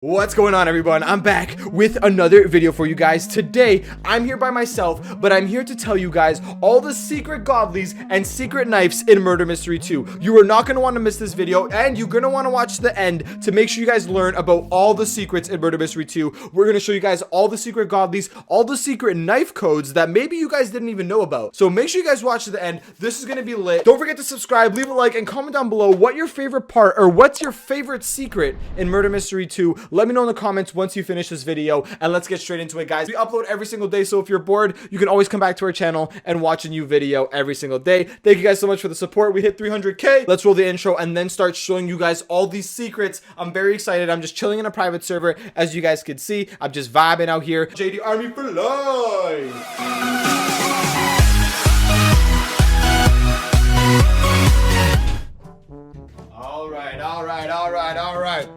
What's going on, everyone? I'm back with another video for you guys. Today, I'm here by myself, but I'm here to tell you guys all the secret godlies and secret knives in Murder Mystery 2. You are not going to want to miss this video, and you're going to want to watch the end to make sure you guys learn about all the secrets in Murder Mystery 2. We're going to show you guys all the secret godlies, all the secret knife codes that maybe you guys didn't even know about. So make sure you guys watch to the end. This is going to be lit. Don't forget to subscribe, leave a like, and comment down below what your favorite part or what's your favorite secret in Murder Mystery 2. Let me know in the comments once you finish this video, and let's get straight into it, guys. We upload every single day, so if you're bored, you can always come back to our channel and watch a new video every single day. Thank you guys so much for the support. We hit 300k. Let's roll the intro and then start showing you guys all these secrets. I'm very excited. I'm just chilling in a private server, as you guys can see. I'm just vibing out here. JD Army for life. All right.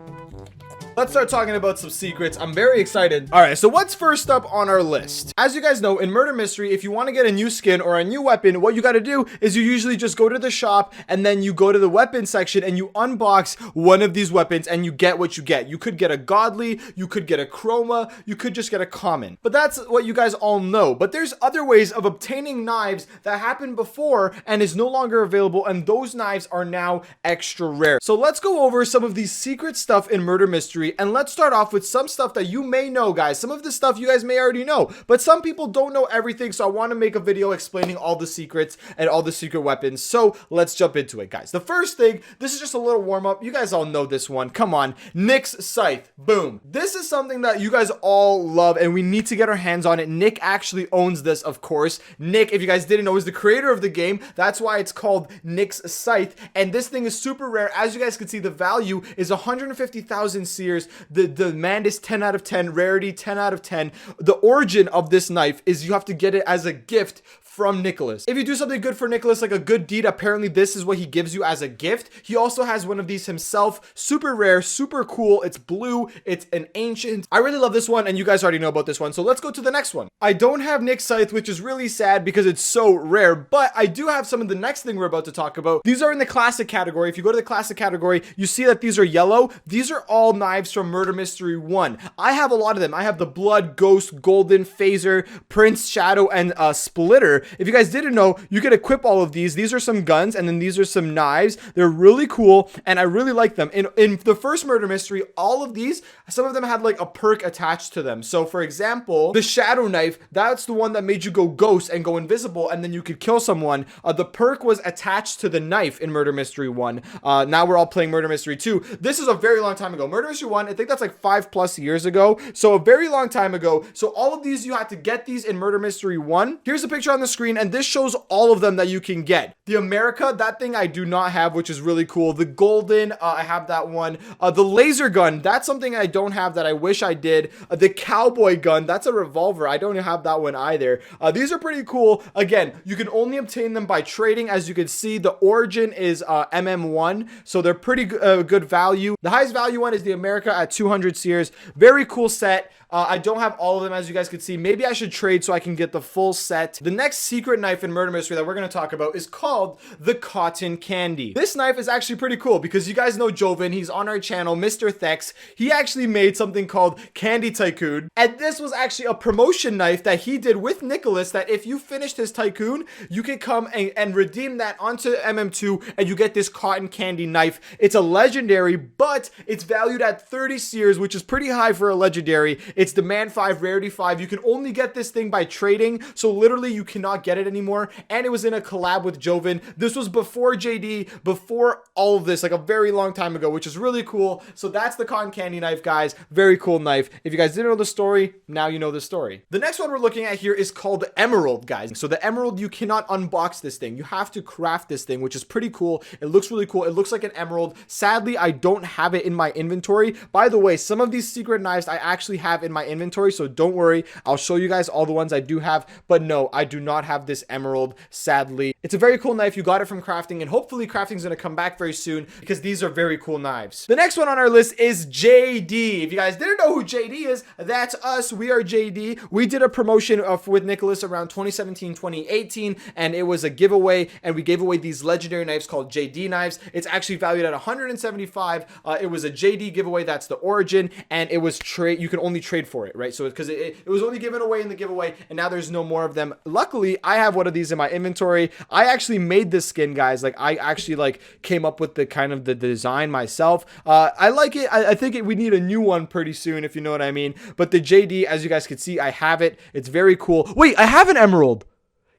Let's start talking about some secrets. I'm very excited. All right, so what's first up on our list? As you guys know, in Murder Mystery, if you want to get a new skin or a new weapon, what you got to do is you usually just go to the shop and then you go to the weapon section and you unbox one of these weapons and you get what you get. You could get a godly, you could get a chroma, you could just get a common. But that's what you guys all know. But there's other ways of obtaining knives that happened before and is no longer available, and those knives are now extra rare. So let's go over some of these secret stuff in Murder Mystery. And let's start off with some stuff that you may know, guys. Some of the stuff you guys may already know, but some people don't know everything, so I want to make a video explaining all the secrets and all the secret weapons. So let's jump into it, guys. The first thing, this is just a little warm-up. You guys all know this one. Come on. Nick's scythe. Boom. This is something that you guys all love, and we need to get our hands on it. Nick actually owns this, of course. Nick, if you guys didn't know, is the creator of the game. That's why it's called Nick's scythe, and this thing is super rare. As you guys can see, the value is 150,000 seers. The demand is 10 out of 10, rarity 10 out of 10. The origin of this knife is you have to get it as a gift from Nicholas. If you do something good for Nicholas, like a good deed, apparently this is what he gives you as a gift. He also has one of these himself. Super rare, super cool. It's blue. It's an ancient. I really love this one, and you guys already know about this one. So let's go to the next one. I don't have Nick's scythe, which is really sad because it's so rare, but I do have some of the next thing we're about to talk about. These are in the classic category. If you go to the classic category, you see that these are yellow. These are all knives from Murder Mystery 1. I have a lot of them. I have the Blood, Ghost, Golden, Phaser, Prince, Shadow, and Splitter. If you guys didn't know, you can equip all of these. These are some guns, and then these are some knives. They're really cool, and I really like them. In the first Murder Mystery, all of these, some of them had like a perk attached to them. So for example, the Shadow knife, that's the one that made you go ghost and go invisible, and then you could kill someone. The perk was attached to the knife in Murder Mystery 1. Now we're all playing Murder Mystery 2. This is a very long time ago. Murder Mystery 1, I think that's like 5+ years ago. So a very long time ago. So all of these, you had to get these in Murder Mystery 1. Here's a picture on the screen, and this shows all of them that you can get. The America, that thing I do not have, which is really cool. The Golden, I have that one. The laser gun, that's something I don't have that I wish I did. The Cowboy gun, that's a revolver. I don't have that one either. These are pretty cool. Again, you can only obtain them by trading. As you can see, the origin is MM1, so they're pretty good value. The highest value one is the America at 200 seers. Very cool set. I don't have all of them, as you guys can see. Maybe I should trade so I can get the full set. The next secret knife in Murder Mystery that we're going to talk about is called the Cotton Candy. This knife is actually pretty cool because you guys know Joven. He's on our channel, Mr. Thex. He actually made something called Candy Tycoon, and this was actually a promotion knife that he did with Nicholas, that if you finished his Tycoon, you can come and redeem that onto MM2, and you get this cotton candy knife. It's a legendary, but it's valued at 30 seers, which is pretty high for a legendary. It's demand 5, rarity 5. You can only get this thing by trading, so literally you cannot get it anymore. And it was in a collab with Joven. This was before JD, before all of this, like a very long time ago, which is really cool. So that's the cotton candy knife, guys. Very cool knife. If you guys didn't know the story, now you know the story. The next one we're looking at here is called Emerald, guys. So the Emerald, you cannot unbox this thing. You have to craft this thing, which is pretty cool. It looks really cool. It looks like an emerald. Sadly, I don't have it in my inventory. By the way, some of these secret knives I actually have in in my inventory, so don't worry. I'll show you guys all the ones I do have, but no, I do not have this emerald, sadly. It's a very cool knife. You got it from crafting, and hopefully crafting is going to come back very soon because these are very cool knives. The next one on our list is JD. If you guys didn't know who JD is, that's us. We are JD. We did a promotion with Nicholas around 2017, 2018, and it was a giveaway, and we gave away these legendary knives called JD knives. It's actually valued at 175. It was a JD giveaway. That's the origin, and it was trade. You can only trade for it, right? So because it was only given away in the giveaway, and now there's no more of them. Luckily, I have one of these in my inventory. I actually made this skin, guys. Like, I actually like came up with the kind of the design myself. I like it. I think we need a new one pretty soon, if you know what I mean. But the JD, as you guys can see, I have it. It's very cool. Wait, I have an emerald.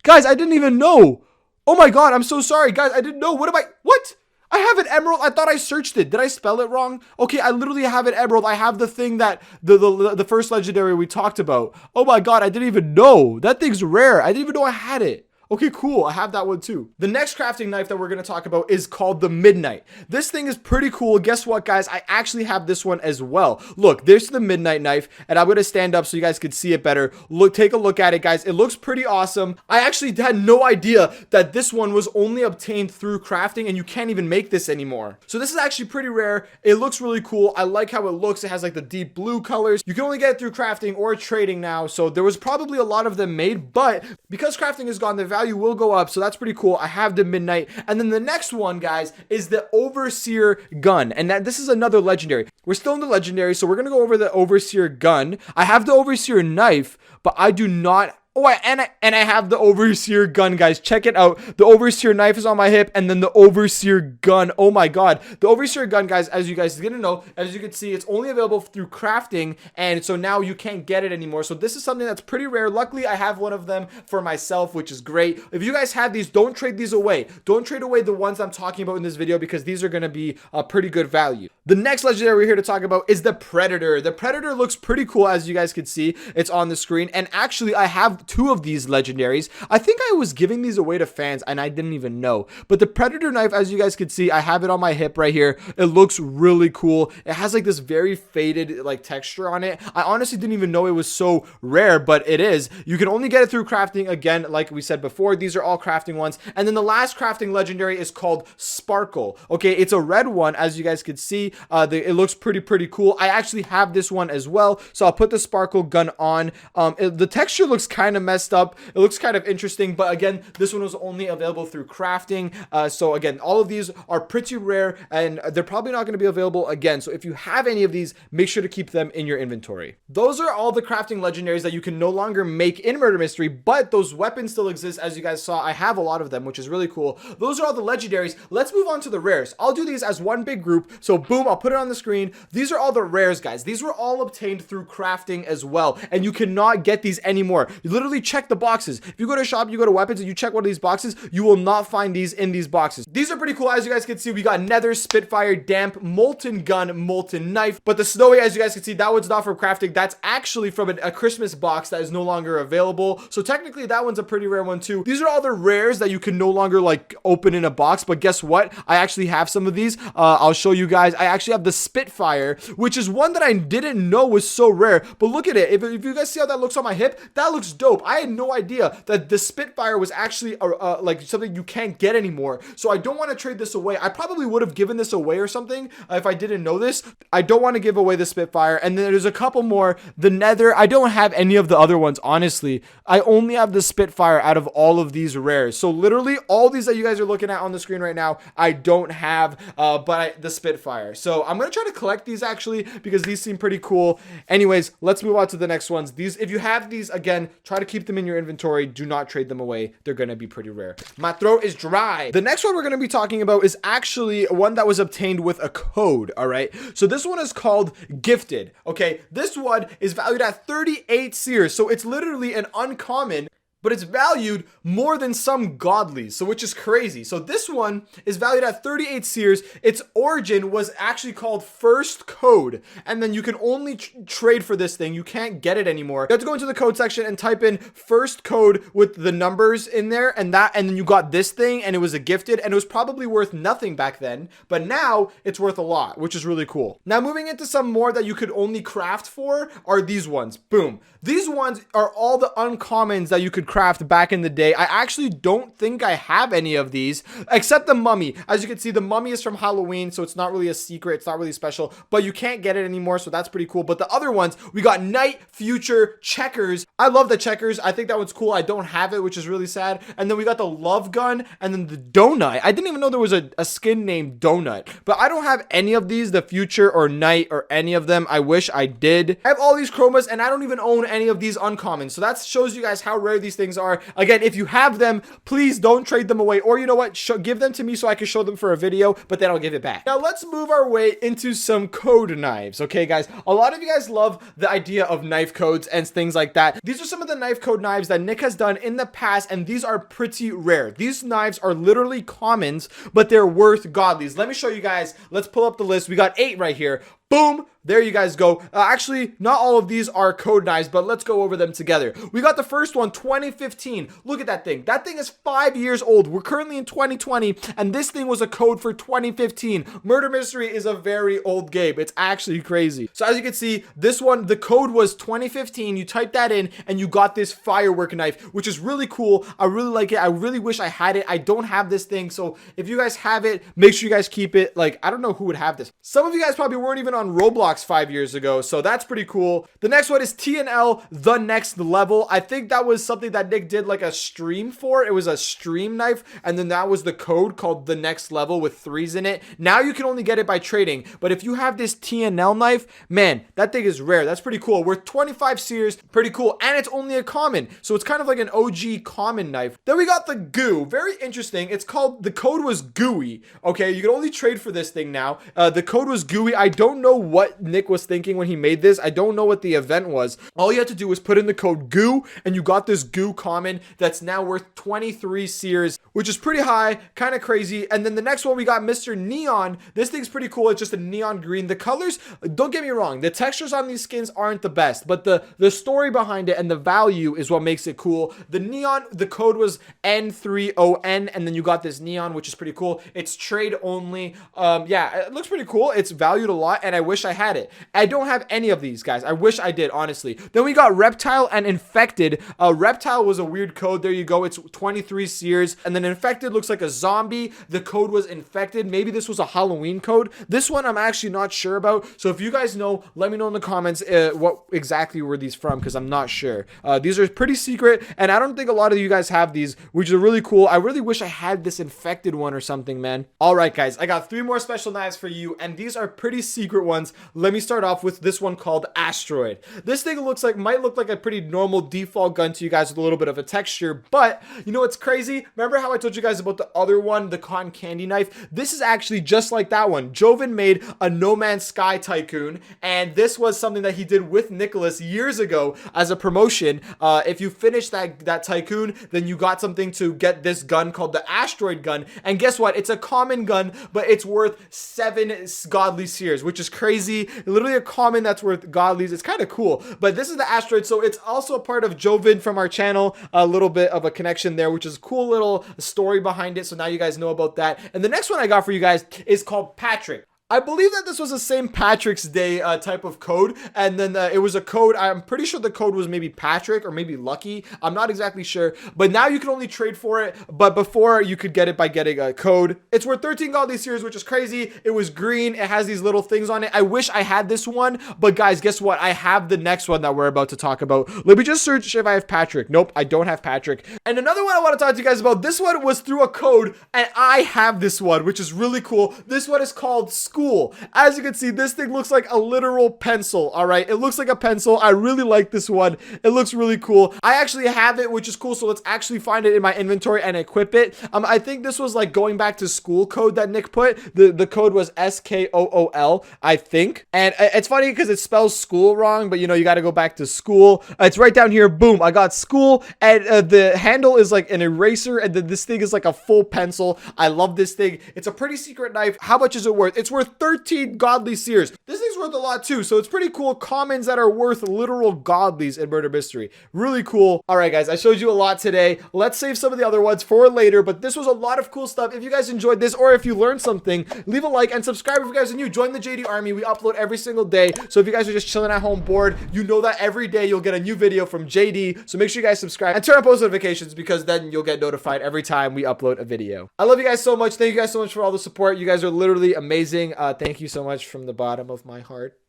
Guys, I didn't even know. Oh my god, I'm so sorry. Guys, I didn't know. What? I have an emerald. I thought I searched it. Did I spell it wrong? Okay, I literally have an emerald. I have the thing that the first legendary we talked about. Oh my god, I didn't even know. That thing's rare. I didn't even know I had it. Okay, cool. I have that one too. The next crafting knife that we're going to talk about is called the Midnight. This thing is pretty cool. Guess what, guys? I actually have this one as well. Look, there's the Midnight knife, and I'm going to stand up so you guys can see it better. Look, take a look at it, guys. It looks pretty awesome. I actually had no idea that this one was only obtained through crafting, and you can't even make this anymore. So this is actually pretty rare. It looks really cool. I like how it looks. It has like the deep blue colors. You can only get it through crafting or trading now. So there was probably a lot of them made, but because crafting is gone, the value will go up, so that's pretty cool. I have the Midnight. And then the next one, guys, is the Overseer gun, and this is another legendary. We're still in the legendary, so we're gonna go over the Overseer gun. I have the Overseer knife, but I do not. Oh, and I have the Overseer gun, guys. Check it out. The Overseer knife is on my hip, and then the Overseer gun. Oh my god. The Overseer gun, guys, as you guys didn't know, as you can see, it's only available through crafting, and so now you can't get it anymore. So this is something that's pretty rare. Luckily, I have one of them for myself, which is great. If you guys have these, don't trade these away. Don't trade away the ones I'm talking about in this video because these are going to be a pretty good value. The next legendary we're here to talk about is the Predator. The Predator looks pretty cool, as you guys can see. It's on the screen, and actually, I have two of these legendaries. I think I was giving these away to fans and I didn't even know. But the Predator knife, as you guys can see, I have it on my hip right here. It looks really cool. It has like this very faded like texture on it. I honestly didn't even know it was so rare, but it is. You can only get it through crafting. Again, like we said before, these are all crafting ones. And then the last crafting legendary is called Sparkle. Okay, it's a red one, as you guys can see. It looks pretty cool. I actually have this one as well, so I'll put the Sparkle gun on. The texture looks kind of messed up. It looks kind of interesting, but again, this one was only available through crafting. So again, all of these are pretty rare, and they're probably not going to be available again. So if you have any of these, make sure to keep them in your inventory. Those are all the crafting legendaries that you can no longer make in Murder Mystery, but those weapons still exist. As you guys saw, I have a lot of them, which is really cool. Those are all the legendaries. Let's move on to the rares. I'll do these as one big group. So boom, I'll put it on the screen. These are all the rares, guys. These were all obtained through crafting as well, and you cannot get these anymore. You literally check the boxes. If you go to a shop, you go to weapons, and you check one of these boxes, you will not find these in these boxes. These are pretty cool. As you guys can see, we got Nether, Spitfire, Damp, Molten Gun, Molten Knife. But the Snowy, as you guys can see, that one's not from crafting. That's actually from a Christmas box that is no longer available. So technically, that one's a pretty rare one too. These are all the rares that you can no longer like open in a box. But guess what? I actually have some of these. I'll show you guys. I actually have the Spitfire, which is one that I didn't know was so rare. But look at it. If you guys see how that looks on my hip, that looks dope. I had no idea that the Spitfire was actually like something you can't get anymore. So I don't want to trade this away. I probably would have given this away or something if I didn't know this. I don't want to give away the Spitfire. And then there's a couple more. The Nether, I don't have any of the other ones, honestly. I only have the Spitfire out of all of these rares. So literally all these that you guys are looking at on the screen right now, I don't have the Spitfire. So I'm going to try to collect these actually because these seem pretty cool. Anyways, let's move on to the next ones. These, if you have these, again, try to keep them in your inventory. Do not trade them away. They're going to be pretty rare. My throat is dry. The next one we're going to be talking about is actually one that was obtained with a code. All right. So this one is called Gifted. Okay. This one is valued at 38 seers. So it's literally an uncommon, but it's valued more than some godlies, so which is crazy. So this one is valued at 38 seers. Its origin was actually called First Code, and then you can only trade for this thing. You can't get it anymore. You have to go into the code section and type in First Code with the numbers in there, and then you got this thing, and it was a gifted, and it was probably worth nothing back then, but now it's worth a lot, which is really cool. Now moving into some more that you could only craft for are these ones. Boom. These ones are all the uncommons that you could craft back in the day. I actually don't think I have any of these except the mummy. As you can see, the mummy is from Halloween, so it's not really a secret. It's not really special, but you can't get it anymore, so that's pretty cool. But the other ones, we got Night, Future, Checkers. I love the Checkers. I think that one's cool. I don't have it, which is really sad. And then we got the Love Gun and then the Donut. I didn't even know there was a skin named Donut, but I don't have any of these, the Future or Night or any of them. I wish I did. I have all these chromas and I don't even own any of these uncommons, so that shows you guys how rare these things are. Again, if you have them, please don't trade them away, or you know what, give them to me so I can show them for a video, but then I'll give it back. Now let's move our way into some code knives. Okay guys, a lot of you guys love the idea of knife codes and things like that. These are some of the knife code knives that Nick has done in the past, and these are pretty rare. These knives are literally commons, but they're worth godlies. Let me show you guys. Let's pull up the list. We got 8 right here. Boom. There you guys go. Actually, not all of these are code knives, but let's go over them together. We got the first one, 2015. Look at that thing. That thing is 5 years old. We're currently in 2020, and this thing was a code for 2015. Murder Mystery is a very old game. It's actually crazy. So as you can see, this one, the code was 2015. You type that in, and you got this firework knife, which is really cool. I really like it. I really wish I had it. I don't have this thing, so if you guys have it, make sure you guys keep it. Like, I don't know who would have this. Some of you guys probably weren't even on Roblox 5 years ago, so that's pretty cool. The next one is TNL The Next Level. I think that was something that Nick did like a stream for. It was a stream knife, and then that was the code called The Next Level with 3s in it. Now you can only get it by trading, but if you have this TNL knife, man, that thing is rare. That's pretty cool. Worth 25 seers, pretty cool, and it's only a common, so it's kind of like an OG common knife. Then we got the Goo. Very interesting. It's called, the code was Gooey. Okay, you can only trade for this thing now. The code was Gooey. I don't know what Nick was thinking when he made this. I don't know what the event was. All you had to do was put in the code GOO, and you got this Goo common that's now worth 23 seers, which is pretty high, kind of crazy. And then the next one, we got Mr. Neon. This thing's pretty cool. It's just a neon green. The colors, don't get me wrong, the textures on these skins aren't the best, but the story behind it and the value is what makes it cool. The neon, the code was N3ON, and then you got this neon, which is pretty cool. It's trade only. Yeah, it looks pretty cool. It's valued a lot, and I wish I had it. I don't have any of these, guys. I wish I did, honestly. Then we got Reptile and Infected. Reptile was a weird code. There you go. It's 23 seers. And then Infected looks like a zombie. The code was Infected. Maybe this was a Halloween code. This one I'm actually not sure about. So if you guys know, let me know in the comments what exactly were these from, because I'm not sure. These are pretty secret, and I don't think a lot of you guys have these, which are really cool. I really wish I had this Infected one or something, man. All right, guys. I got 3 more special knives for you, and these are pretty secret ones. Let me start off with this one called Asteroid. This thing might look like a pretty normal default gun to you guys with a little bit of a texture, but you know what's crazy? Remember how I told you guys about the other one, the cotton candy knife? This is actually just like that one. Joven made a No Man's Sky tycoon, and this was something that he did with Nicholas years ago as a promotion. If you finish that tycoon, then you got something to get this gun called the Asteroid gun, and guess what? It's a common gun, but it's worth 7 godly seers, which is crazy. Literally a common that's worth godlies. It's kind of cool, but this is the Asteroid, so it's also a part of Joven from our channel. A little bit of a connection there, which is a cool little story behind it, so now you guys know about that. And the next one I got for you guys is called Patrick. I believe that this was a St. Patrick's Day type of code, and then it was a code. I'm pretty sure the code was maybe Patrick or maybe Lucky. I'm not exactly sure, but now you can only trade for it, but before you could get it by getting a code. It's worth 13 godly series, which is crazy. It was green. It has these little things on it. I wish I had this one, but guys, guess what? I have the next one that we're about to talk about. Let me just search if I have Patrick. Nope, I don't have Patrick. And another one I want to talk to you guys about, this one was through a code, and I have this one, which is really cool. This one is called School cool. As you can see, this thing looks like a literal pencil. All right, it looks like a pencil. I really like this one. It looks really cool. I actually have it, which is cool. So let's actually find it in my inventory and equip it. I think this was like going back to school code that Nick put. The code was SKOOL, I think. And it's funny because it spells school wrong, but you know, you got to go back to school. It's right down here. Boom, I got school. And the handle is like an eraser, and then this thing is like a full pencil. I love this thing. It's a pretty secret knife. How much is it worth? It's worth 13 godly seers. This thing's worth a lot too, so it's pretty cool. Commons that are worth literal godlies in Murder Mystery. Really cool. All right, guys, I showed you a lot today. Let's save some of the other ones for later, but this was a lot of cool stuff. If you guys enjoyed this, or if you learned something, leave a like and subscribe if you guys are new. Join the JD Army. We upload every single day, so if you guys are just chilling at home bored, you know that every day you'll get a new video from JD, so make sure you guys subscribe and turn on post notifications, because then you'll get notified every time we upload a video. I love you guys so much. Thank you guys so much for all the support. You guys are literally amazing. Thank you so much from the bottom of my heart.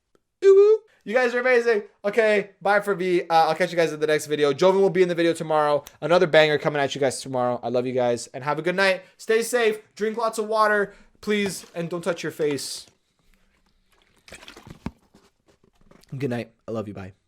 Ooh, you guys are amazing. Okay, bye for me. I'll catch you guys in the next video. Joven will be in the video tomorrow. Another banger coming at you guys tomorrow. I love you guys, and have a good night. Stay safe. Drink lots of water, please, and don't touch your face. Good night. I love you. Bye.